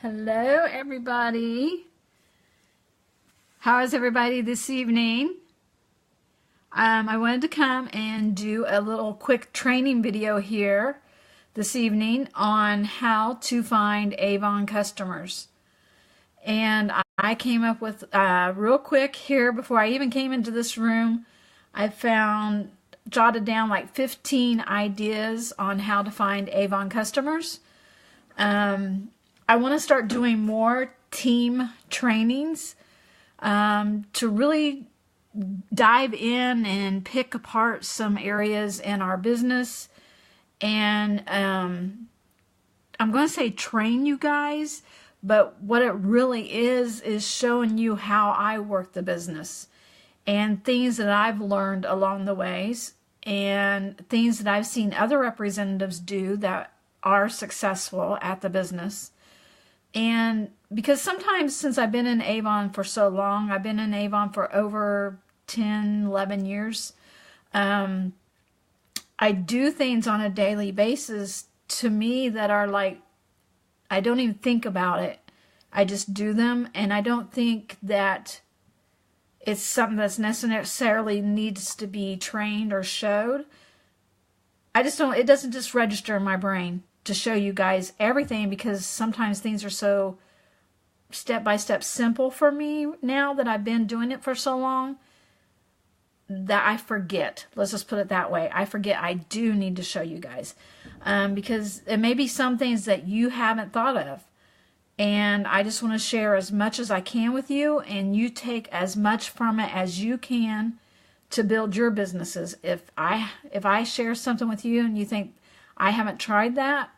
Hello, everybody. How is everybody this evening? I wanted to come and do a little quick training video here this evening on how to find Avon customers. And I came up with real quick here before I even came into this room. I jotted down like 15 ideas on how to find Avon customers. I want to start doing more team trainings to really dive in and pick apart some areas in our business. And I'm going to say train you guys, but what it really is showing you how I work the business and things that I've learned along the ways and things that I've seen other representatives do that are successful at the business. And because sometimes since I've been in Avon for so long, I've been in Avon for over 10, 11 years, I do things on a daily basis to me that are like, I don't even think about it. I just do them, and I don't think that it's something that's necessarily needs to be trained or showed. It doesn't just register in my brain to show you guys everything, because sometimes things are so step-by-step simple for me now that I've been doing it for so long that I forget. Let's just put it that way. I forget I do need to show you guys because it may be some things that you haven't thought of, and I just want to share as much as I can with you, and you take as much from it as you can to build your businesses. If I share something with you and you think I haven't tried that,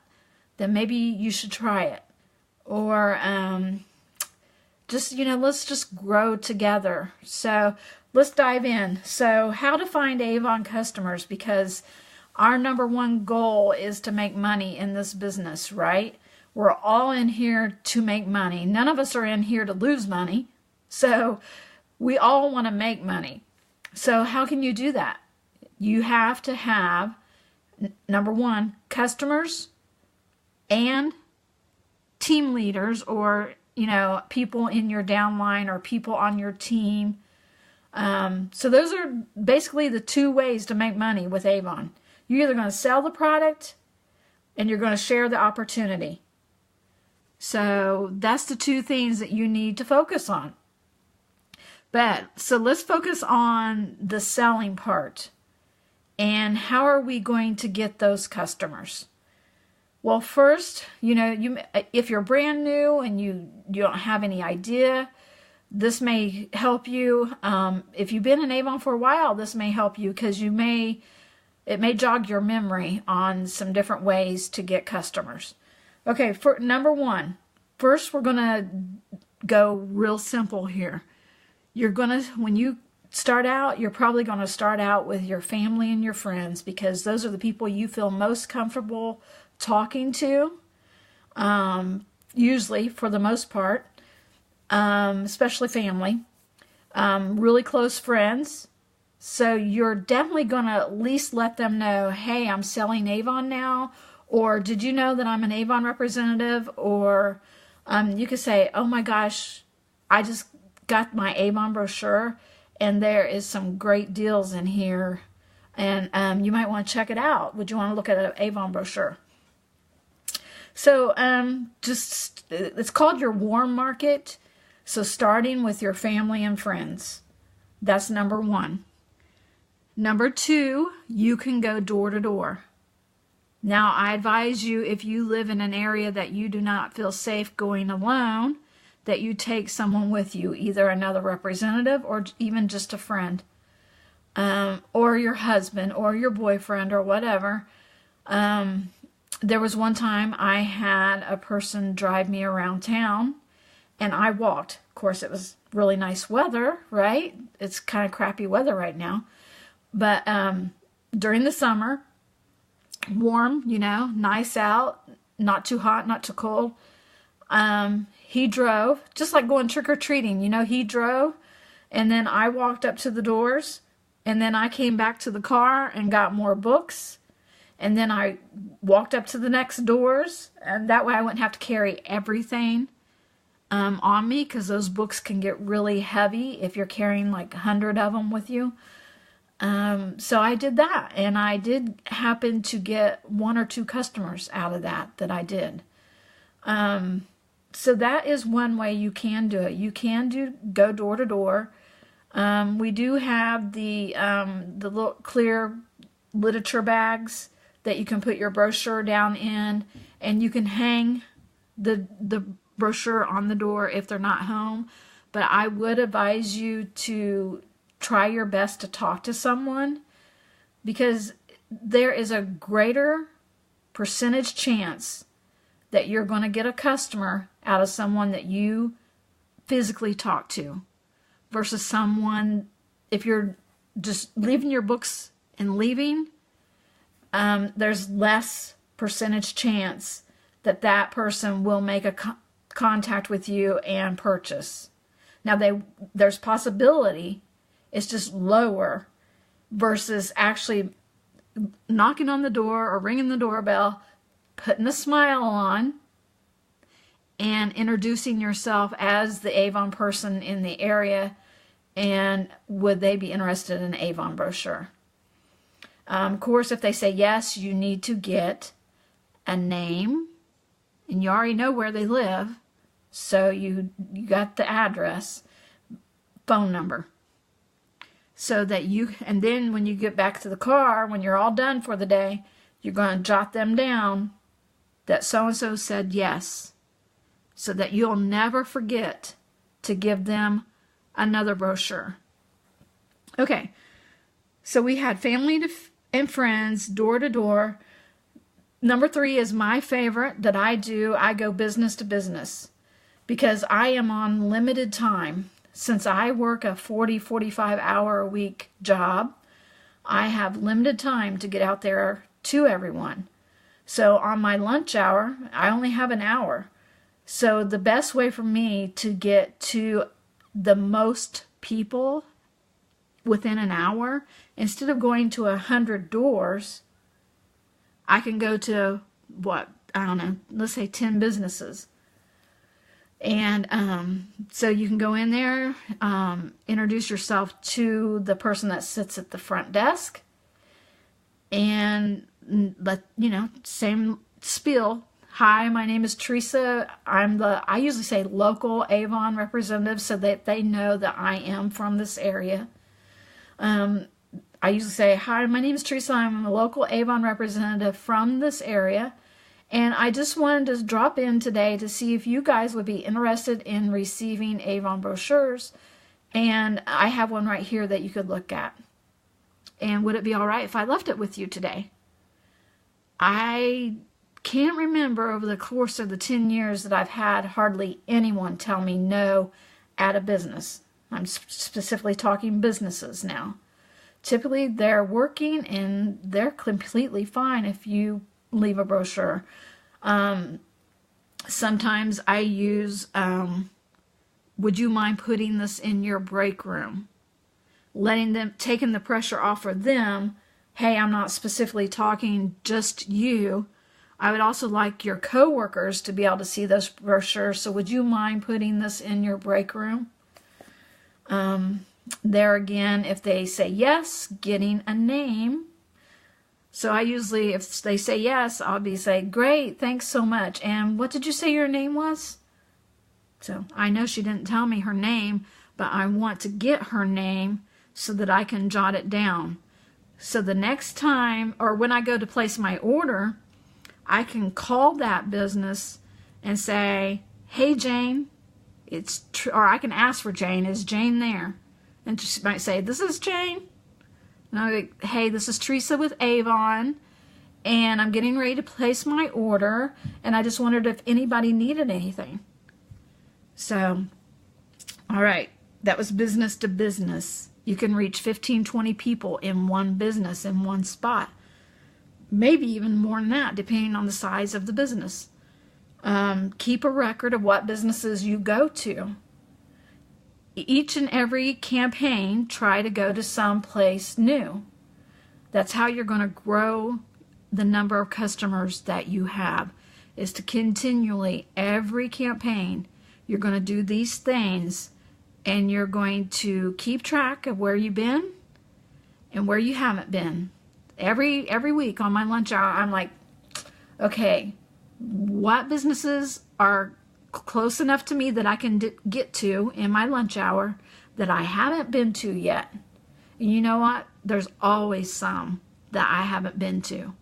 then maybe you should try it. Or let's just grow together. So let's dive in. So how to find Avon customers, because our number one goal is to make money in this business, right? We're all in here to make money. None of us are in here to lose money. So we all want to make money. So how can you do that? You have to have, number one, customers and team leaders, or people in your downline or people on your team. So those are basically the two ways to make money with Avon. You're either going to sell the product and you're going to share the opportunity. So that's the two things that you need to focus on. So let's focus on the selling part. And how are we going to get those customers? Well, first, if you're brand new and you don't have any idea, this may help you. If you've been in Avon for a while, this may help you, because it may jog your memory on some different ways to get customers. Okay, for number one, first we're going to go real simple here. When you start out, you're probably going to start out with your family and your friends, because those are the people you feel most comfortable talking to, usually for the most part, especially family, really close friends. So you're definitely going to at least let them know, hey, I'm selling Avon now, or did you know that I'm an Avon representative? Or you could say, oh my gosh, I just got my Avon brochure and there is some great deals in here, and you might want to check it out. Would you want to look at an Avon brochure? So it's called your warm market. So starting with your family and friends, that's number one. Number two, you can go door to door. Now, I advise you, if you live in an area that you do not feel safe going alone, that you take someone with you, either another representative or even just a friend, or your husband or your boyfriend or whatever. There was one time I had a person drive me around town, and I walked. Of course, it was really nice weather, right? It's kind of crappy weather right now. But during the summer, warm, nice out, not too hot, not too cold. He drove, just like going trick-or-treating. He drove, and then I walked up to the doors, and then I came back to the car and got more books. and then I walked up to the next doors, and that way I wouldn't have to carry everything on me, because those books can get really heavy if you're carrying like 100 of them with you. So I did that, and I did happen to get 1 or 2 customers out of that I did. So that is one way you can do it. You can go door to door. We do have the little clear literature bags that you can put your brochure down in, and you can hang the brochure on the door if they're not home. But I would advise you to try your best to talk to someone, because there is a greater percentage chance that you're going to get a customer out of someone that you physically talk to versus someone, if you're just leaving your books and leaving, there's less percentage chance that that person will make a contact with you and purchase. Now, there's possibility, it's just lower versus actually knocking on the door or ringing the doorbell, putting a smile on, and introducing yourself as the Avon person in the area, and would they be interested in an Avon brochure. Of course, if they say yes, you need to get a name, and you already know where they live, so you got the address, phone number, so that and then when you get back to the car, when you're all done for the day, you're going to jot them down that so-and-so said yes, so that you'll never forget to give them another brochure. Okay, so we had family and friends, door to door. Number 3 is my favorite that I do. I go business to business, because I am on limited time. Since I work a 45 hour a week job, I have limited time to get out there to everyone. So on my lunch hour, I only have an hour. So the best way for me to get to the most people within an hour, instead of going to 100 doors, I can go to, let's say 10 businesses. And so you can go in there, introduce yourself to the person that sits at the front desk, and same spiel. Hi, my name is Teresa. I usually say local Avon representative, so that they know that I am from this area. I usually say, hi, my name is Teresa. I'm a local Avon representative from this area. And I just wanted to drop in today to see if you guys would be interested in receiving Avon brochures. And I have one right here that you could look at. And would it be all right if I left it with you today? I can't remember over the course of the 10 years that I've had hardly anyone tell me no at a business. I'm specifically talking businesses now. Typically, they're working and they're completely fine if you leave a brochure. Sometimes I use, would you mind putting this in your break room? Taking the pressure off of them. Hey, I'm not specifically talking just you. I would also like your coworkers to be able to see those brochures. So would you mind putting this in your break room? There again, if they say yes, getting a name. So I usually, if they say yes, I'll say, great, thanks so much. And what did you say your name was? So I know she didn't tell me her name, but I want to get her name so that I can jot it down. So the next time, or when I go to place my order, I can call that business and say, hey, Jane, or I can ask for Jane, is Jane there? And she might say, this is Jane. And I'm like, hey, this is Teresa with Avon, and I'm getting ready to place my order, and I just wondered if anybody needed anything. So, all right, that was business to business. You can reach 15, 20 people in one business, in one spot. Maybe even more than that, depending on the size of the business. Keep a record of what businesses you go to. Each and every campaign, try to go to some place new. That's how you're going to grow the number of customers that you have, is to continually, every campaign, you're going to do these things, and you're going to keep track of where you've been and where you haven't been. Every week on my lunch hour, I'm like, okay, what businesses are close enough to me that I can get to in my lunch hour that I haven't been to yet? And you know what? There's always some that I haven't been to.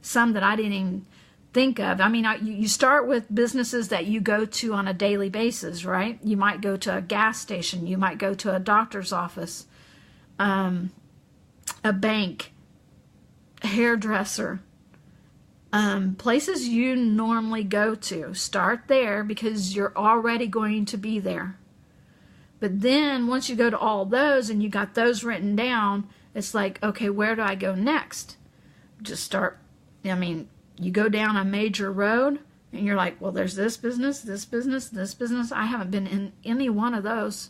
Some that I didn't even think of. I mean, you start with businesses that you go to on a daily basis, right? You might go to a gas station. You might go to a doctor's office, a bank, a hairdresser, places you normally go to. Start there because you're already going to be there. But then once you go to all those and you got those written down, it's like, okay, where do I go next? Just start, I mean, you go down a major road and you're like, well, there's this business, this business, this business. I haven't been in any one of those,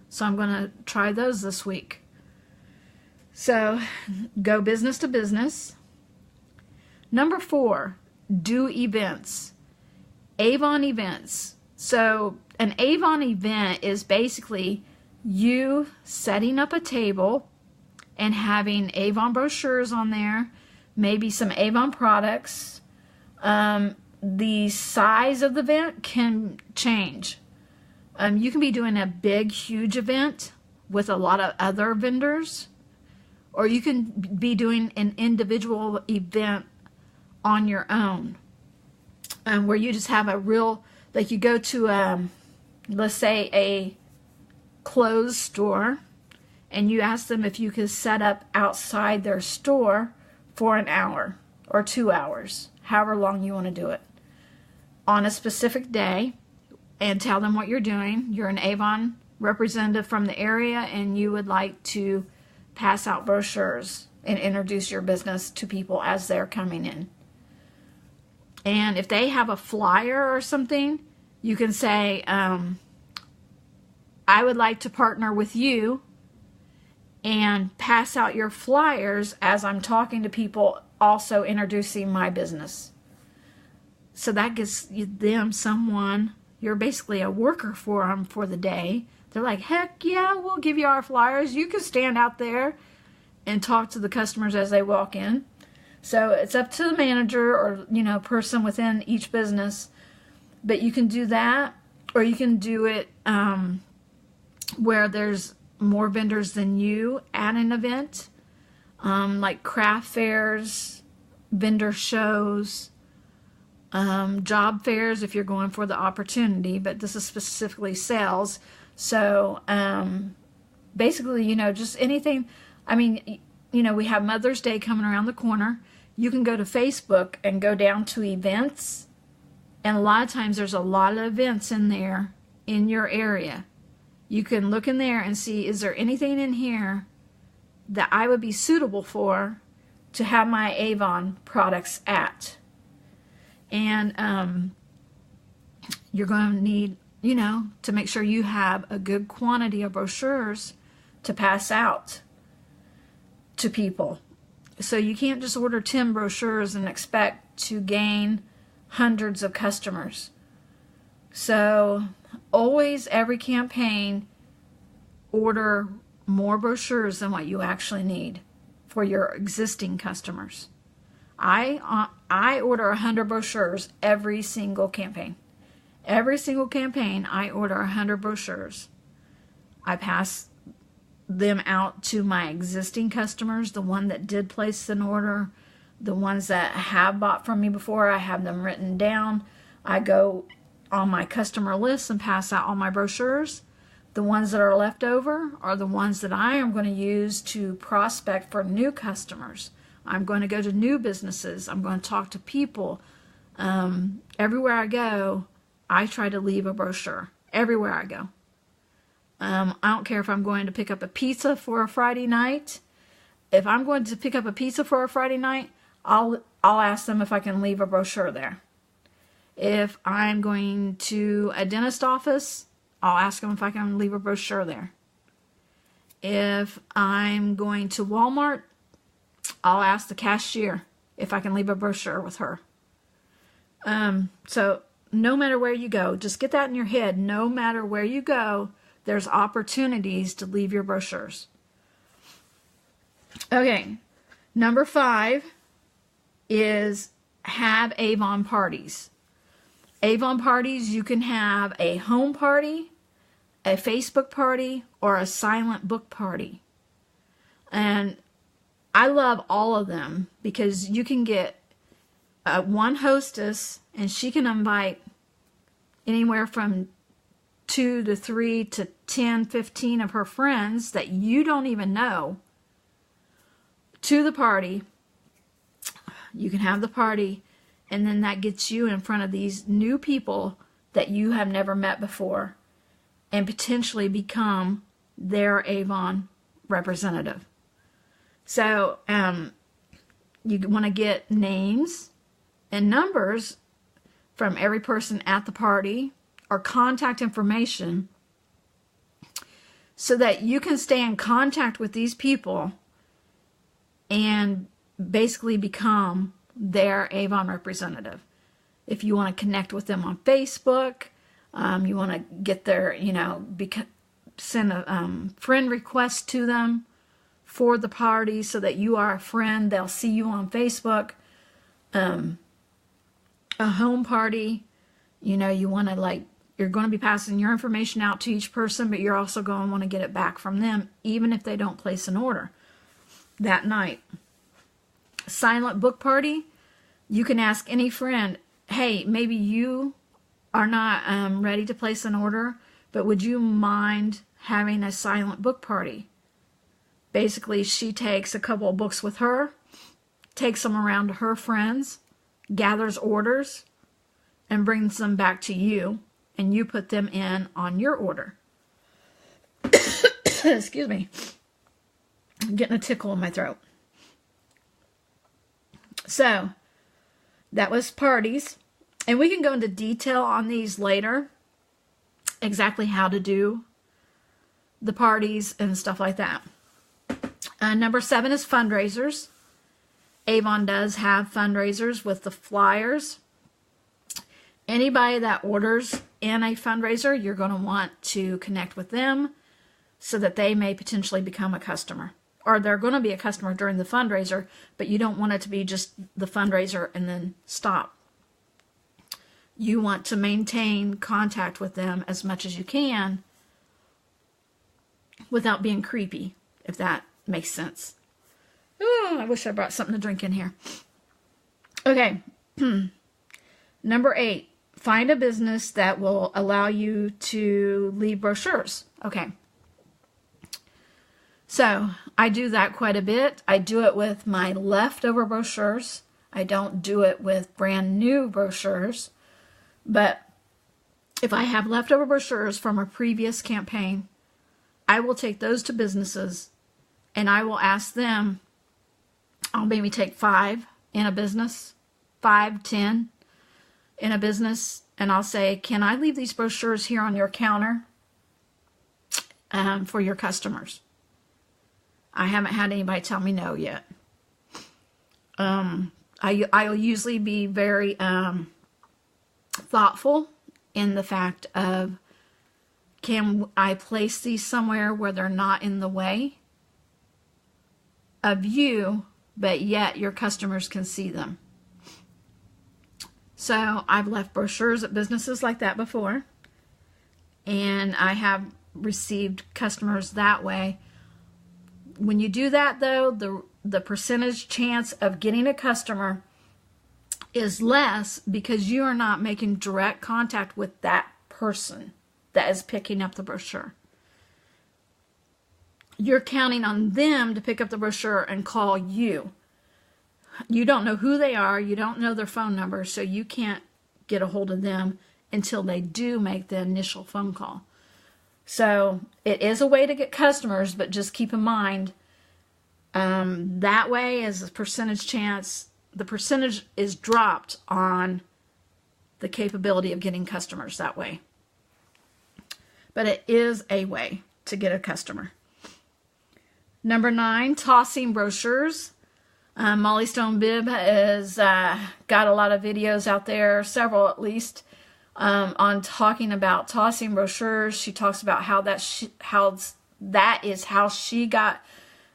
so I'm going to try those this week. So go business to business. Number 4, do events. Avon events. So an Avon event is basically you setting up a table and having Avon brochures on there, maybe some Avon products. The size of the event can change. You can be doing a big, huge event with a lot of other vendors, or you can be doing an individual event on your own, where you just have a real, like you go to, let's say a clothes store, and you ask them if you could set up outside their store for an hour or 2 hours, however long you want to do it, on a specific day, and tell them what you're doing. You're an Avon representative from the area, and you would like to pass out brochures and introduce your business to people as they're coming in. And if they have a flyer or something, you can say, I would like to partner with you and pass out your flyers as I'm talking to people, also introducing my business. So that gives them someone, you're basically a worker for them for the day. They're like, heck yeah, we'll give you our flyers. You can stand out there and talk to the customers as they walk in. So it's up to the manager or, person within each business. But you can do that, or you can do it where there's more vendors than you at an event, like craft fairs, vendor shows, job fairs if you're going for the opportunity, but this is specifically sales. So basically, just anything. I mean, we have Mother's Day coming around the corner. You can go to Facebook and go down to events, and a lot of times there's a lot of events in there in your area. You can look in there and see, is there anything in here that I would be suitable for to have my Avon products at? And you're going to need, to make sure you have a good quantity of brochures to pass out to people. So you can't just order 10 brochures and expect to gain hundreds of customers. So always, every campaign, order more brochures than what you actually need for your existing customers. I order 100 brochures every single campaign. Every single campaign, I order 100 brochures. I pass them out to my existing customers, the one that did place an order, the ones that have bought from me before. I have them written down. I go on my customer list and pass out all my brochures. The ones that are left over are the ones that I am going to use to prospect for new customers. I'm going to go to new businesses. I'm going to talk to people. Everywhere I go, I try to leave a brochure. Everywhere I go. I don't care if I'm going to pick up a pizza for a Friday night. If I'm going to pick up a pizza for a Friday night, I'll ask them if I can leave a brochure there. If I'm going to a dentist office, I'll ask them if I can leave a brochure there. If I'm going to Walmart, I'll ask the cashier if I can leave a brochure with her. So no matter where you go, just get that in your head. No matter where you go, there's opportunities to leave your brochures. Okay, number 5 is have Avon parties. Avon parties, you can have a home party, a Facebook party, or a silent book party. And I love all of them because you can get one hostess and she can invite anywhere from 2 to 3 to 10, 15 of her friends that you don't even know to the party. You can have the party, and then that gets you in front of these new people that you have never met before and potentially become their Avon representative. So you want to get names and numbers from every person at the party or contact information so that you can stay in contact with these people and basically become their Avon representative. If you want to connect with them on Facebook, you want to get their, send a friend request to them for the party so that you are a friend. They'll see you on Facebook. A home party, you want to you're going to be passing your information out to each person, but you're also going to want to get it back from them, even if they don't place an order that night. Silent book party, you can ask any friend, hey, maybe you are not ready to place an order, but would you mind having a silent book party? Basically, she takes a couple of books with her, takes them around to her friends, gathers orders, and brings them back to you, and you put them in on your order. Excuse me. I'm getting a tickle in my throat. So, that was parties. And we can go into detail on these later, exactly how to do the parties and stuff like that. Number 7 is fundraisers. Avon does have fundraisers with the flyers. Anybody that orders in a fundraiser, you're going to want to connect with them so that they may potentially become a customer. Or they're going to be a customer during the fundraiser, but you don't want it to be just the fundraiser and then stop. You want to maintain contact with them as much as you can without being creepy, if that makes sense. Oh, I wish I brought something to drink in here. Okay. Number 8, find a business that will allow you to leave brochures. Okay. So I do that quite a bit. I do it with my leftover brochures. I don't do it with brand new brochures. But if I have leftover brochures from a previous campaign, I will take those to businesses and I will ask them, I'll maybe take 5 in a business, 5, 10 in a business, and I'll say, can I leave these brochures here on your counter for your customers? I haven't had anybody tell me no yet. I'll usually be very thoughtful in the fact of, can I place these somewhere where they're not in the way of you, but yet your customers can see them? So I've left brochures at businesses like that before, and I have received customers that way. When you do that, though, the percentage chance of getting a customer is less because you are not making direct contact with that person that is picking up the brochure. You're counting on them to pick up the brochure and call you. You don't know who they are. You don't know their phone number, so you can't get a hold of them until they do make the initial phone call. So it is a way to get customers, but just keep in mind that way is a percentage chance. The percentage is dropped on the capability of getting customers that way. But it is a way to get a customer. Number 9, tossing brochures. Molly Stone Bibb has got a lot of videos out there, several at least, on talking about tossing brochures. She talks about how that is how she got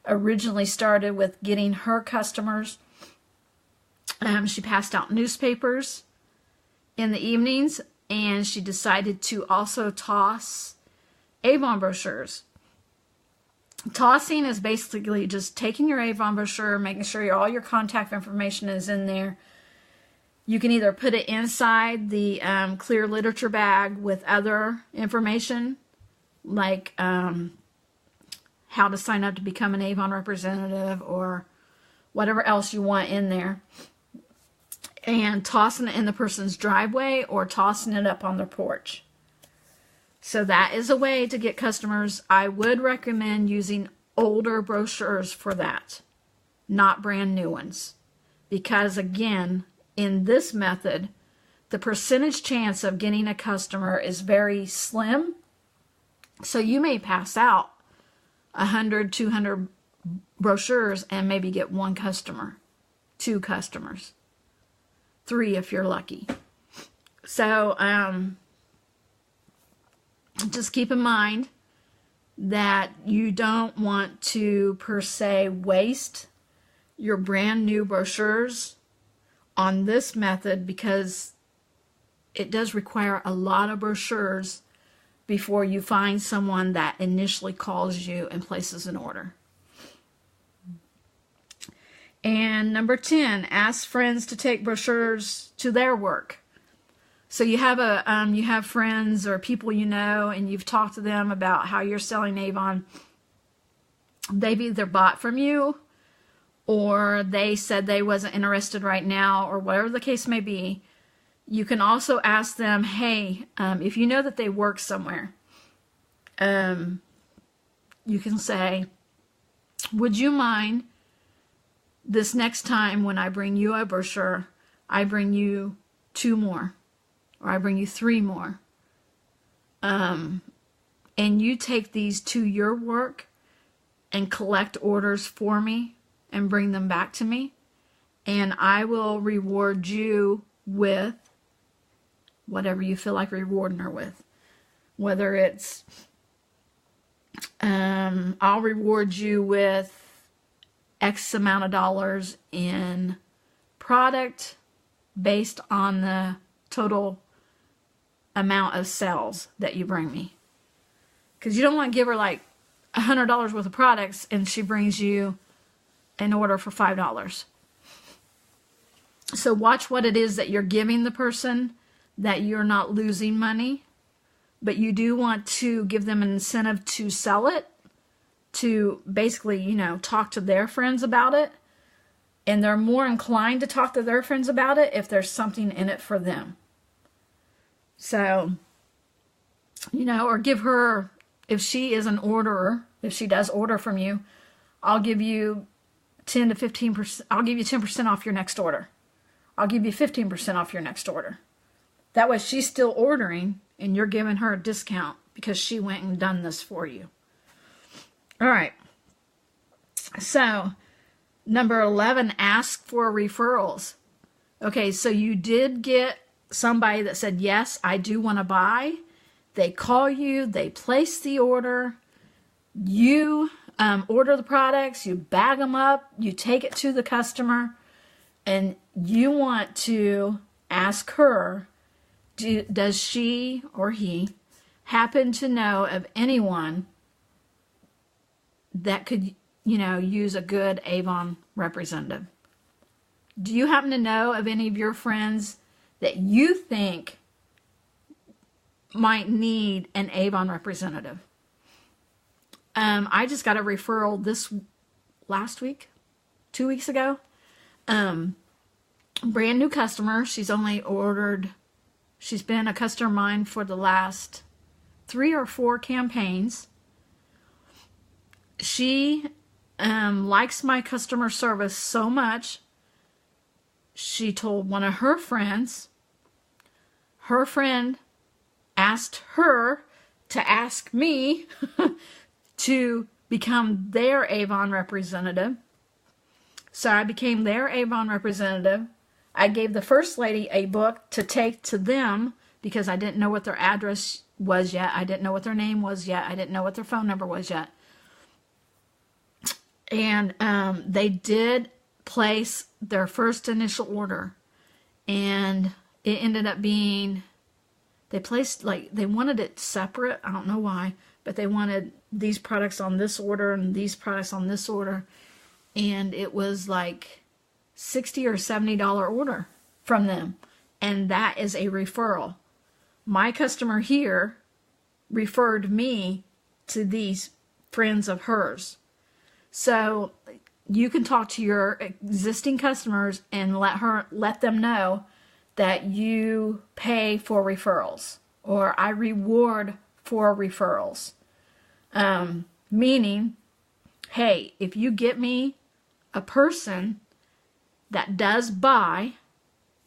originally started with getting her customers. She passed out newspapers in the evenings, and she decided to also toss Avon brochures. Tossing is basically just taking your Avon brochure, making sure all your contact information is in there. You can either put it inside the clear literature bag with other information, like how to sign up to become an Avon representative or whatever else you want in there, and tossing it in the person's driveway or tossing it up on their porch. So that is a way to get customers. I would recommend using older brochures for that, not brand new ones. Because again, in this method, the percentage chance of getting a customer is very slim. So you may pass out 100, 200 brochures and maybe get one customer, 2 customers, 3 if you're lucky. So, just keep in mind that you don't want to, per se, waste your brand new brochures on this method, because it does require a lot of brochures before you find someone that initially calls you and places an order. And number 10, ask friends to take brochures to their work. So you have you have friends or people you know, and you've talked to them about how you're selling Avon. They've either bought from you, or they said they wasn't interested right now, or whatever the case may be. You can also ask them, hey, if you know that they work somewhere, you can say, would you mind this next time when I bring you a brochure, I bring you 2 more. Or I bring you 3 more. And you take these to your work and collect orders for me and bring them back to me. And I will reward you with whatever you feel like rewarding her with. Whether it's, I'll reward you with X amount of dollars in product based on the total amount of sales that you bring me. Because you don't want to give her like $100 worth of products and she brings you an order for $5. So watch what it is that you're giving the person, that you're not losing money, but you do want to give them an incentive to sell it, to basically, you know, talk to their friends about it. And they're more inclined to talk to their friends about it if there's something in it for them. So, you know, or give her, if she is an orderer, if she does order from you, I'll give you 10 to 15%, I'll give you 10% off your next order. I'll give you 15% off your next order. That way she's still ordering and you're giving her a discount because she went and done this for you. All right. So, number 11, ask for referrals. Okay, so you did get somebody that said, yes, I do want to buy. They call you, they place the order, you order the products, you bag them up, you take it to the customer, and you want to ask her, does she or he happen to know of anyone that could, you know, use a good Avon representative? Do you happen to know of any of your friends that you think might need an Avon representative? I just got a referral this last week, 2 weeks ago. Brand new customer. She's only ordered, she's been a customer of mine for the last 3 or 4 campaigns. She likes my customer service so much, she told one of her friends. Her friend asked her to ask me to become their Avon representative. So I became their Avon representative. I gave the first lady a book to take to them because I didn't know what their address was yet. I didn't know what their name was yet. I didn't know what their phone number was yet. And they did place their first initial order. And it ended up being, they placed, like, they wanted it separate. I don't know why, but they wanted these products on this order and these products on this order. And it was like $60 or $70 order from them. And that is a referral. My customer here referred me to these friends of hers. So you can talk to your existing customers and let them know that you pay for referrals, or I reward for referrals. Meaning, hey, if you get me a person that does buy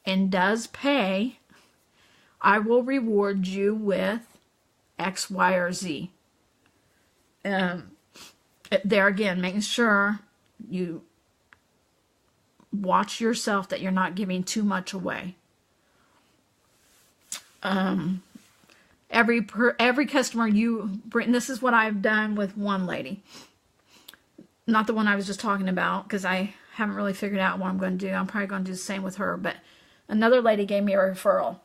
and does pay, I will reward you with X, Y, or Z. There again, making sure you watch yourself that you're not giving too much away. Every customer you bring, this is what I've done with one lady. Not the one I was just talking about, because I haven't really figured out what I'm going to do. I'm probably going to do the same with her. But another lady gave me a referral,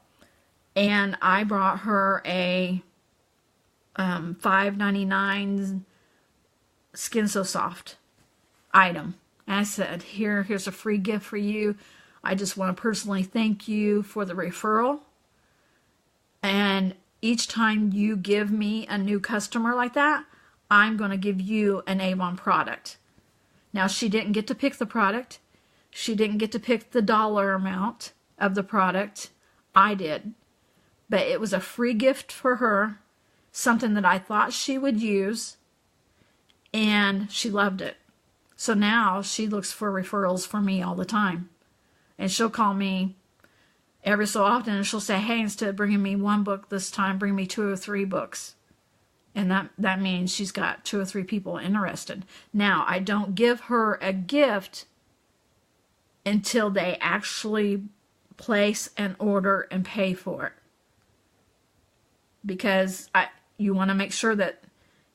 and I brought her a $5.99 Skin So Soft item. And I said, here's a free gift for you. I just want to personally thank you for the referral. And each time you give me a new customer like that, I'm going to give you an Avon product. Now, she didn't get to pick the product. She didn't get to pick the dollar amount of the product. I did. But it was a free gift for her, something that I thought she would use, and she loved it. So now she looks for referrals for me all the time. And she'll call me every so often, and she'll say, hey, instead of bringing me one book this time, bring me 2 or 3 books. And that means she's got 2 or 3 people interested. Now, I don't give her a gift until they actually place an order and pay for it. Because you want to make sure that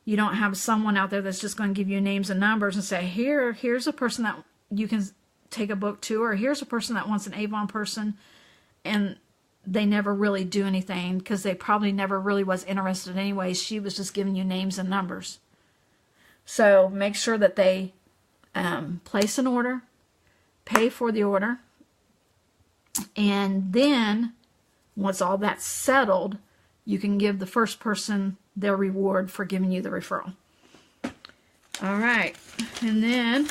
you don't have someone out there that's just going to give you names and numbers and say, here's a person that you can take a book to, or here's a person that wants an Avon person, and they never really do anything because they probably never really was interested anyway. She was just giving you names and numbers. So make sure that they place an order, pay for the order, and then once all that's settled, you can give the first person their reward for giving you the referral. All right. And then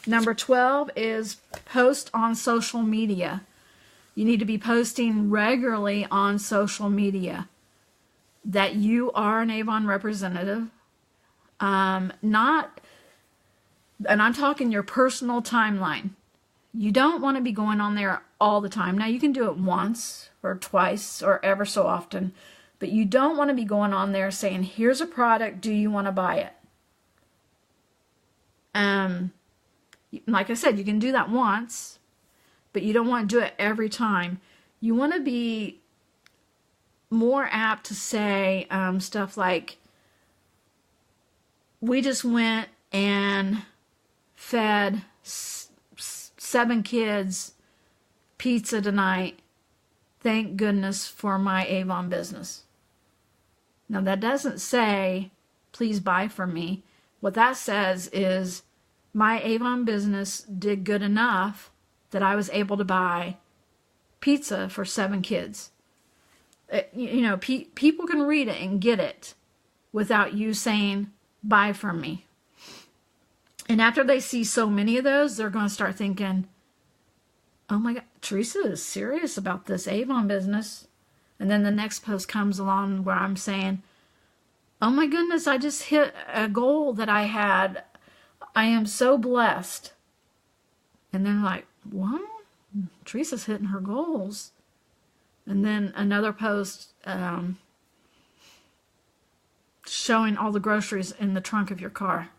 number 12 is post on social media. You need to be posting regularly on social media that you are an Avon representative. And I'm talking your personal timeline. You don't want to be going on there all the time. Now, you can do it once or twice or ever so often, but you don't want to be going on there saying, here's a product, do you want to buy it? Like I said, you can do that once, but you don't want to do it every time. You want to be more apt to say stuff like, we just went and fed 7 kids pizza tonight. Thank goodness for my Avon business. Now, that doesn't say, please buy from me. What that says is, my Avon business did good enough that I was able to buy pizza for 7 kids. People can read it and get it without you saying, buy from me. And after they see so many of those, they're going to start thinking, oh my God, Teresa is serious about this Avon business. And then the next post comes along where I'm saying, oh my goodness, I just hit a goal that I had. I am so blessed. And then like, what? Teresa's hitting her goals. And then another post showing all the groceries in the trunk of your car.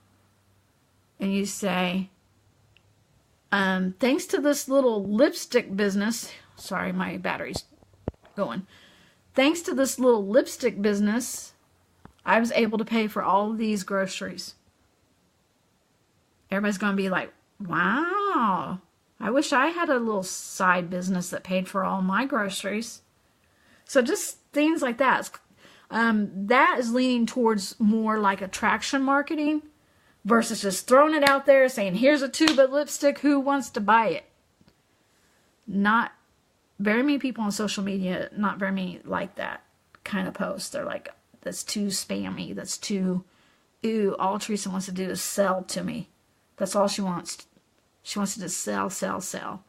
And you say, Thanks to this little lipstick business, sorry, my battery's going. Thanks to this little lipstick business, I was able to pay for all of these groceries. Everybody's going to be like, wow, I wish I had a little side business that paid for all my groceries. So just things like that. That is leaning towards more like attraction marketing versus just throwing it out there saying, here's a tube of lipstick, who wants to buy it? Not very many people on social media, not very many like that kind of post. They're like, that's too spammy. That's too, ew, all Teresa wants to do is sell to me. That's all she wants. She wants to just sell, sell, sell.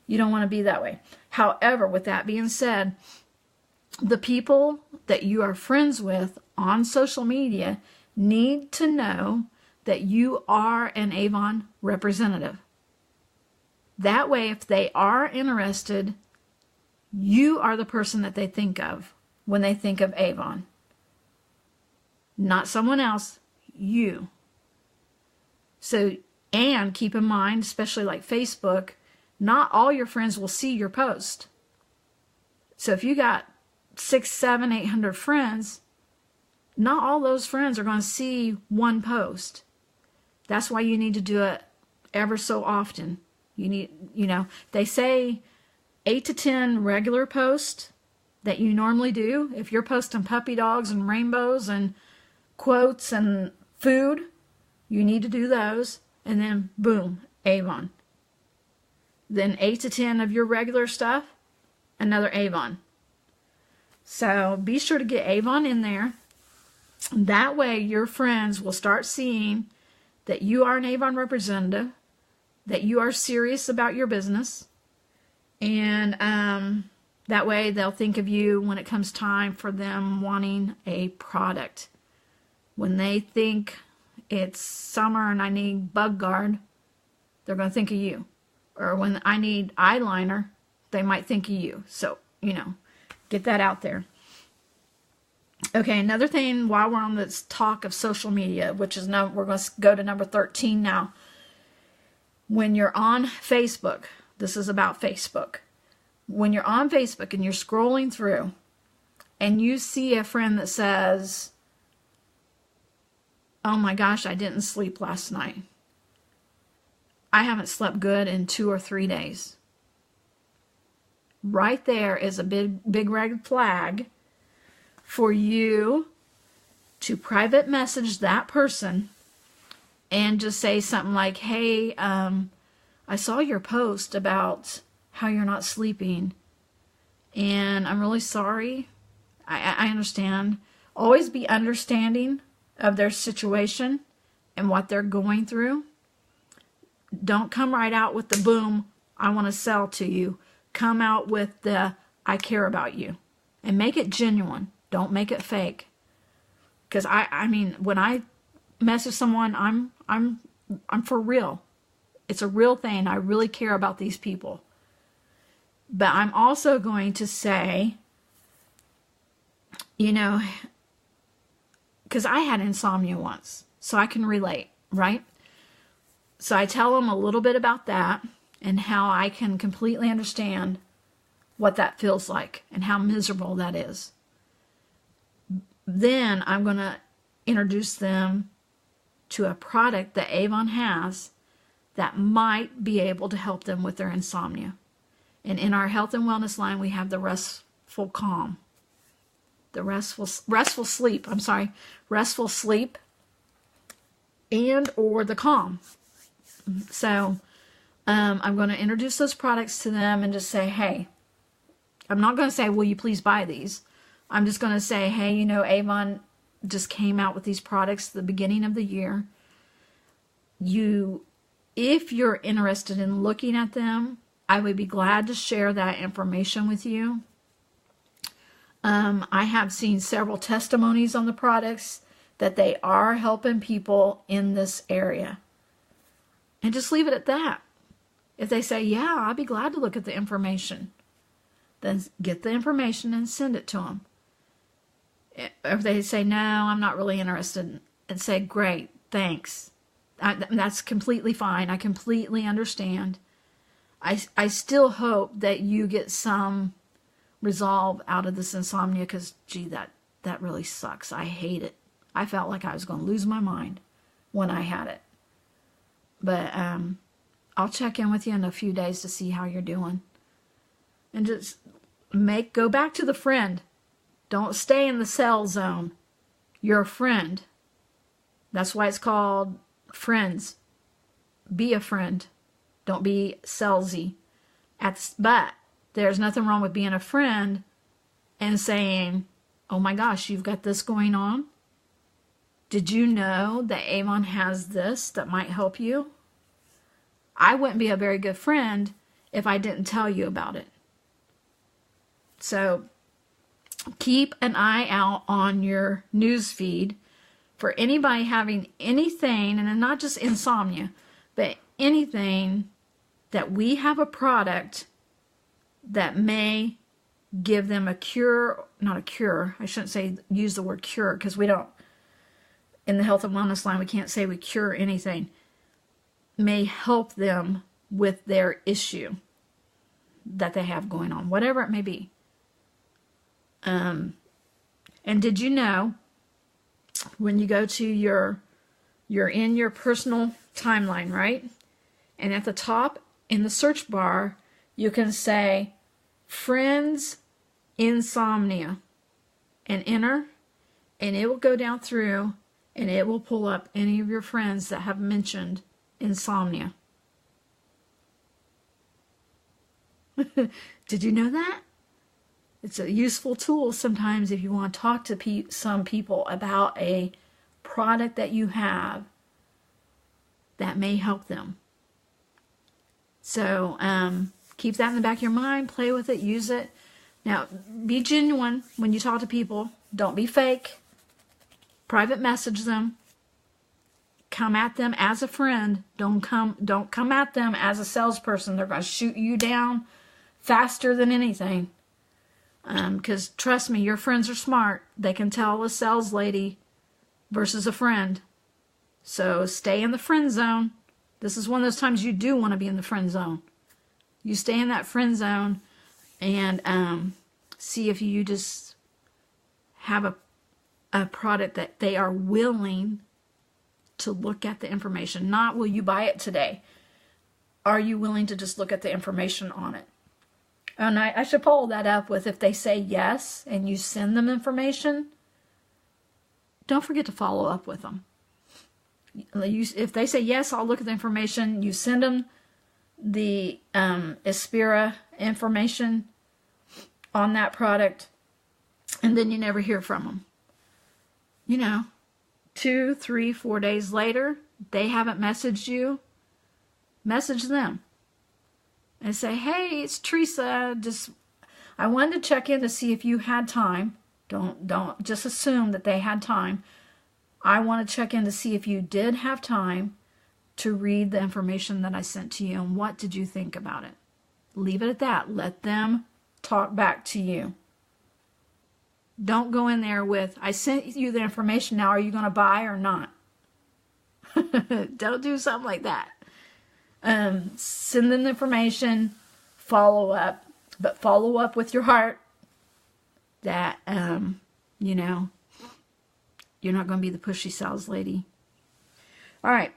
You don't want to be that way. However, with that being said, the people that you are friends with on social media need to know that you are an Avon representative. That way, if they are interested, you are the person that they think of when they think of Avon. Not someone else, you. So, and keep in mind, especially like Facebook, not all your friends will see your post. So if you got 600, 700, 800 friends, not all those friends are going to see one post. That's why you need to do it ever so often. You need, they say 8 to 10 regular posts that you normally do. If you're posting puppy dogs and rainbows and quotes and food, you need to do those. And then, boom, Avon. Then 8 to 10 of your regular stuff, another Avon. So be sure to get Avon in there. That way your friends will start seeing that you are an Avon representative, that you are serious about your business, and that way they'll think of you when it comes time for them wanting a product. When they think it's summer and I need bug guard, they're going to think of you. Or when I need eyeliner, they might think of you. So, get that out there. Okay, another thing while we're on this talk of social media, which is now, we're going to go to number 13 now. When you're on Facebook, this is about Facebook. When you're on Facebook and you're scrolling through and you see a friend that says, oh my gosh, I didn't sleep last night. I haven't slept good in 2 or 3 days. Right there is a big red flag for you to private message that person and just say something like, hey, I saw your post about how you're not sleeping, and I'm really sorry. I understand. Always be understanding of their situation and what they're going through. Don't come right out with the boom, I want to sell to you. Come out with the I care about you, and make it genuine. Don't make it fake. Because I mean, when I message someone, I'm for real. It's a real thing. I really care about these people. But I'm also going to say, because I had insomnia once, so I can relate, right? So I tell them a little bit about that and how I can completely understand what that feels like and how miserable that is. Then I'm going to introduce them to a product that Avon has that might be able to help them with their insomnia. And in our health and wellness line, we have the restful calm. The restful sleep, restful sleep and or the calm. So I'm going to introduce those products to them and just say, hey, I'm not going to say, will you please buy these? I'm just going to say, hey, Avon just came out with these products at the beginning of the year. If you're interested in looking at them, I would be glad to share that information with you. I have seen several testimonies on the products that they are helping people in this area. And just leave it at that. If they say, yeah, I'll be glad to look at the information, then get the information and send it to them. If they say, no, I'm not really interested, and say, great, thanks. That's completely fine. I completely understand. I still hope that you get some resolve out of this insomnia, because, gee, that really sucks. I hate it. I felt like I was going to lose my mind when I had it. But I'll check in with you in a few days to see how you're doing. And just go back to the friend. Don't stay in the cell zone. You're a friend. That's why it's called friends. Be a friend. Don't be salesy. But there's nothing wrong with being a friend and saying, oh my gosh, you've got this going on. Did you know that Avon has this that might help you? I wouldn't be a very good friend if I didn't tell you about it. So keep an eye out on your news feed for anybody having anything, and not just insomnia, but anything that we have a product that may give them a cure, not a cure. I shouldn't say use the word cure, because we don't, in the health and wellness line, we can't say we cure anything. May help them with their issue that they have going on, whatever it may be. And did you know, when you go to you're in your personal timeline, right? And at the top in the search bar, you can say friends insomnia and enter, and it will go down through and it will pull up any of your friends that have mentioned insomnia. Did you know that? It's a useful tool sometimes if you want to talk to some people about a product that you have that may help them. So keep that in the back of your mind. Play with it. Use it. Now, be genuine when you talk to people. Don't be fake. Private message them. Come at them as a friend. Don't come at them as a salesperson. They're going to shoot you down faster than anything. Because trust me, your friends are smart. They can tell a sales lady versus a friend. So stay in the friend zone. This is one of those times you do want to be in the friend zone. You stay in that friend zone and see if you just have a product that they are willing to look at the information. Not will you buy it today. Are you willing to just look at the information on it? And I should follow that up with, if they say yes and you send them information, don't forget to follow up with them. If they say yes, I'll look at the information. You send them the Aspira information on that product, and then you never hear from them. 2, 3, 4 days later, they haven't messaged you. Message them and say, hey, it's Teresa. I wanted to check in to see if you had time. Don't just assume that they had time. I want to check in to see if you did have time to read the information that I sent to you, and what did you think about it? Leave it at that. Let them talk back to you. Don't go in there with, I sent you the information, now are you going to buy or not? Don't do something like that. Send them the information, follow up, but follow up with your heart that, you're not going to be the pushy sales lady. All right.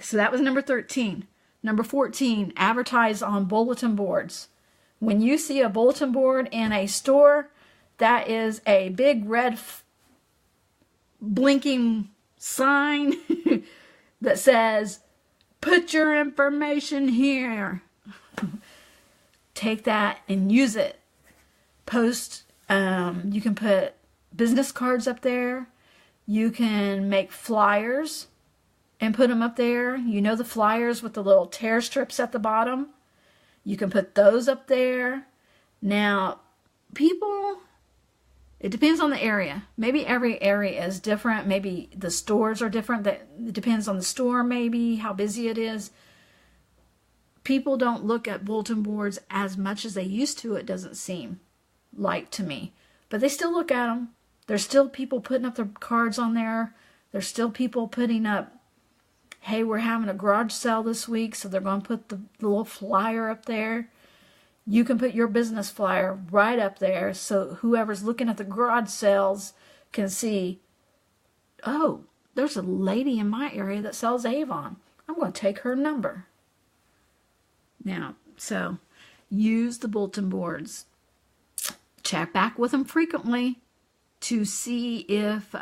So that was number 13. Number 14, advertise on bulletin boards. When you see a bulletin board in a store, that is a big red blinking sign that says, put your information here. Take that and use it. Post, you can put business cards up there. You can make flyers and put them up there. You know the flyers with the little tear strips at the bottom? You can put those up there. Now, people, it depends on the area. Maybe every area is different. Maybe the stores are different. It depends on the store, maybe, how busy it is. People don't look at bulletin boards as much as they used to, it doesn't seem like to me. But they still look at them. There's still people putting up their cards on there. There's still people putting up Hey, we're having a garage sale this week, so they're going to put the little flyer up there. You can put your business flyer right up there so whoever's looking at the garage sales can see, oh, there's a lady in my area that sells Avon. I'm going to take her number. Now, so use the bulletin boards. Check back with them frequently to see if,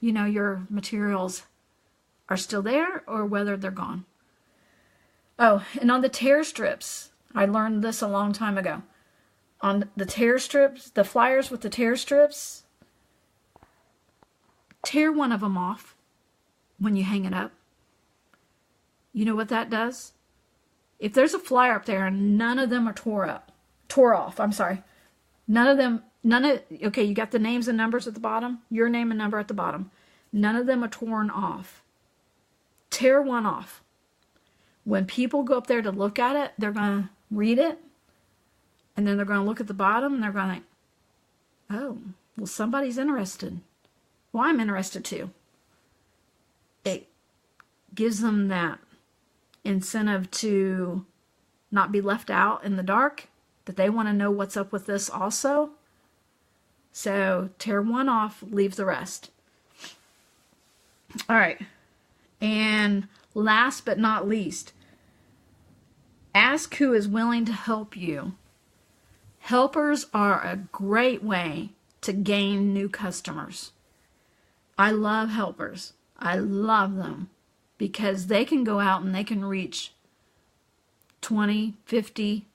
your materials are still there or whether they're gone. Oh, and on the tear strips, I learned this a long time ago. On the tear strips, the flyers with the tear strips, tear one of them off when you hang it up. You know what that does? If there's a flyer up there and none of them are tore off, okay, you got the names and numbers at the bottom, your name and number at the bottom. None of them are torn off. Tear one off. When people go up there to look at it, they're going to read it, and then they're going to look at the bottom, and they're going to think, oh, well, somebody's interested. Well, I'm interested too. It gives them that incentive to not be left out in the dark, that they want to know what's up with this also. So tear one off, leave the rest. All right. And last but not least, ask who is willing to help you. Helpers are a great way to gain new customers. I love helpers. I love them because they can go out and they can reach 20, 50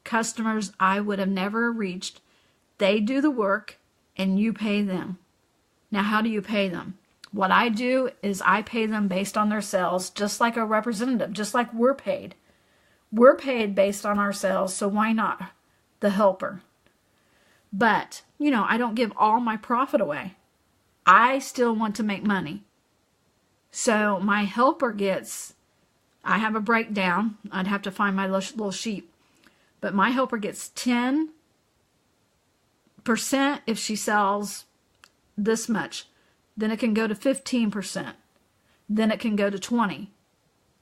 customers I would have never reached. They do the work and you pay them. Now, how do you pay them? What I do is I pay them based on their sales, just like a representative, just like we're paid. We're paid based on our sales, so why not the helper? But, I don't give all my profit away. I still want to make money. So my helper gets, I have a breakdown. I'd have to find my little sheet. But my helper gets 10% if she sells this much. Then it can go to 15%. Then it can go to 20.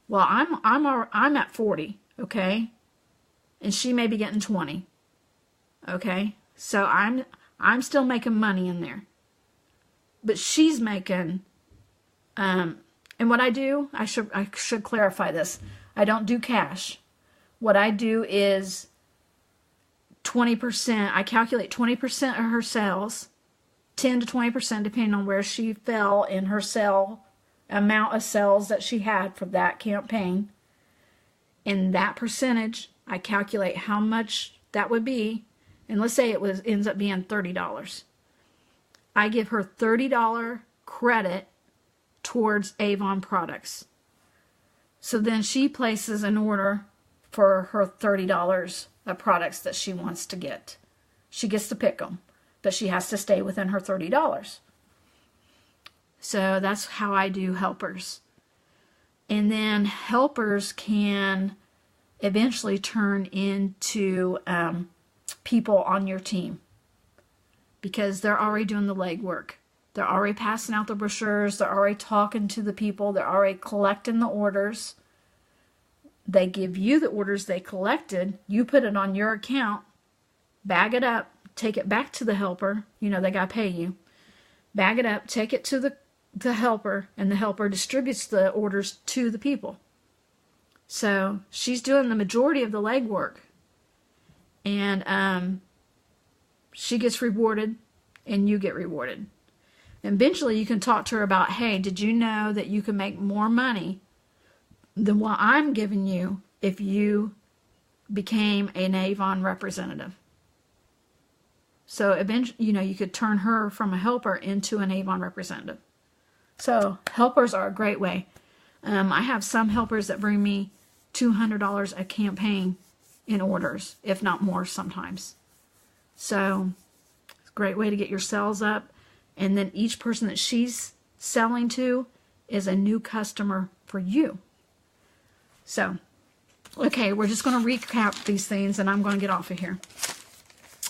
Well, I'm at 40, okay? And she may be getting 20. Okay? So I'm still making money in there. But she's making and what I do, I should clarify this. I don't do cash. What I do is 20%, I calculate 20% of her sales, 10 to 20% depending on where she fell in her amount of sales that she had for that campaign. And that percentage, I calculate how much that would be. And let's say ends up being $30. I give her $30 credit towards Avon products. So then she places an order for her $30 of products that she wants to get. She gets to pick them, but she has to stay within her $30. So that's how I do helpers. And then helpers can eventually turn into people on your team because they're already doing the legwork. They're already passing out the brochures. They're already talking to the people. They're already collecting the orders. They give you the orders they collected. You put it on your account, bag it up, take it back to the helper. They got to pay you. Bag it up, take it to the helper, and the helper distributes the orders to the people. So she's doing the majority of the legwork. And she gets rewarded, and you get rewarded. And eventually you can talk to her about, hey, did you know that you can make more money than what I'm giving you if you became an Avon representative? So eventually, you could turn her from a helper into an Avon representative. So helpers are a great way. I have some helpers that bring me $200 a campaign in orders, if not more sometimes. So it's a great way to get your sales up. And then each person that she's selling to is a new customer for you. So, okay, we're just going to recap these things and I'm going to get off of here.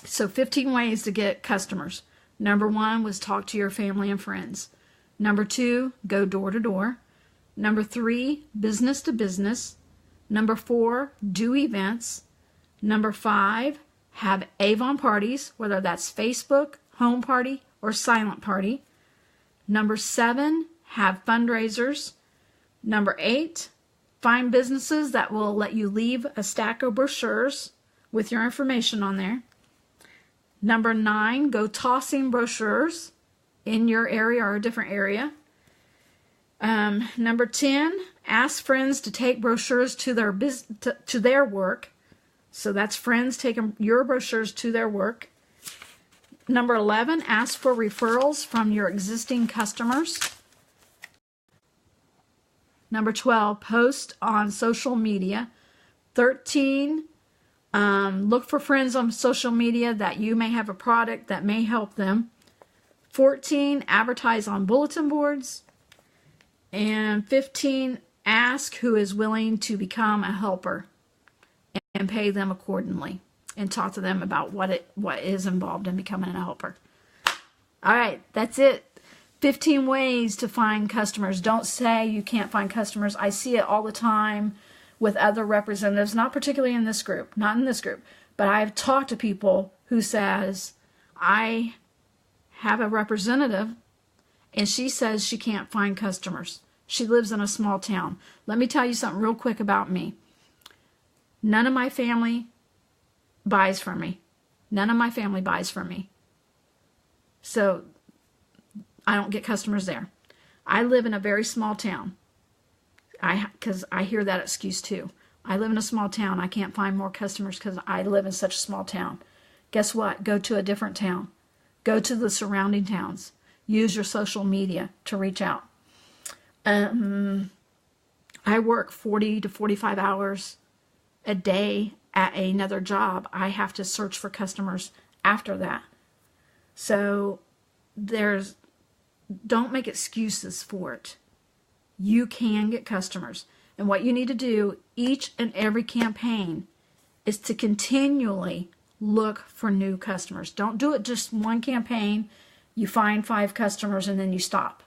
So 15 ways to get customers. Number 1 was talk to your family and friends. Number 2, go door to door. Number 3, business to business. Number 4, do events. Number 5, have Avon parties, whether that's Facebook, home party, or silent party. Number 7, have fundraisers. Number 8, find businesses that will let you leave a stack of brochures with your information on there. Number 9, go tossing brochures in your area or a different area. Number 10, ask friends to take brochures to their work. So that's friends taking your brochures to their work. Number 11, ask for referrals from your existing customers. Number 12, post on social media. 13, look for friends on social media that you may have a product that may help them. 14, advertise on bulletin boards. And 15, ask who is willing to become a helper and pay them accordingly, and talk to them about what is involved in becoming a helper. All right, that's it. 15 ways to find customers. Don't say you can't find customers. I see it all the time with other representatives, not particularly in this group, but I've talked to people who says, I have a representative and she says she can't find customers. She lives in a small town. Let me tell you something real quick about me. None of my family buys from me. None of my family buys from me. So I don't get customers there. I live in a very small town. Because I hear that excuse too. I live in a small town. I can't find more customers because I live in such a small town. Guess what? Go to a different town. Go to the surrounding towns. Use your social media to reach out. I work 40 to 45 hours a day at another job. I have to search for customers after that. So don't make excuses for it. You can get customers. And what you need to do each and every campaign is to continually look for new customers. Don't do it just one campaign. You find 5 customers and then you stop.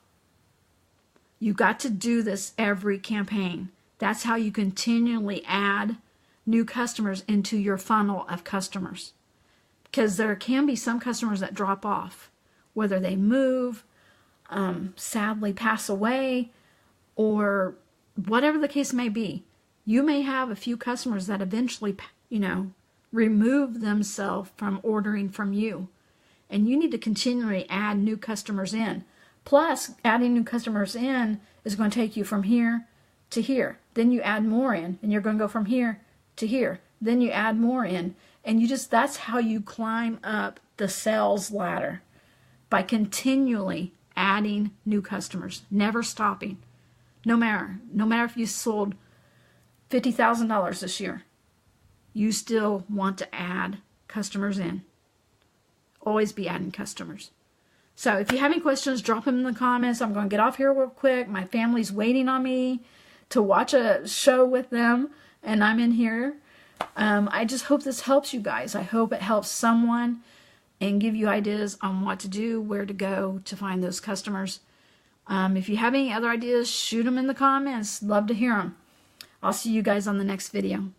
You got to do this every campaign. That's how you continually add new customers into your funnel of customers. Because there can be some customers that drop off, whether they move, sadly pass away, or whatever the case may be. You may have a few customers that eventually, remove themselves from ordering from you. And you need to continually add new customers in. Plus, adding new customers in is going to take you from here to here. Then you add more in, and you're going to go from here to here. Then you add more in. And that's how you climb up the sales ladder, by continually adding new customers, never stopping. No matter if you sold $50,000 this year, you still want to add customers in. Always be adding customers. So if you have any questions, drop them in the comments. I'm going to get off here real quick. My family's waiting on me to watch a show with them, and I'm in here. I just hope this helps you guys. I hope it helps someone and give you ideas on what to do, where to go to find those customers. If you have any other ideas, shoot them in the comments. Love to hear them. I'll see you guys on the next video.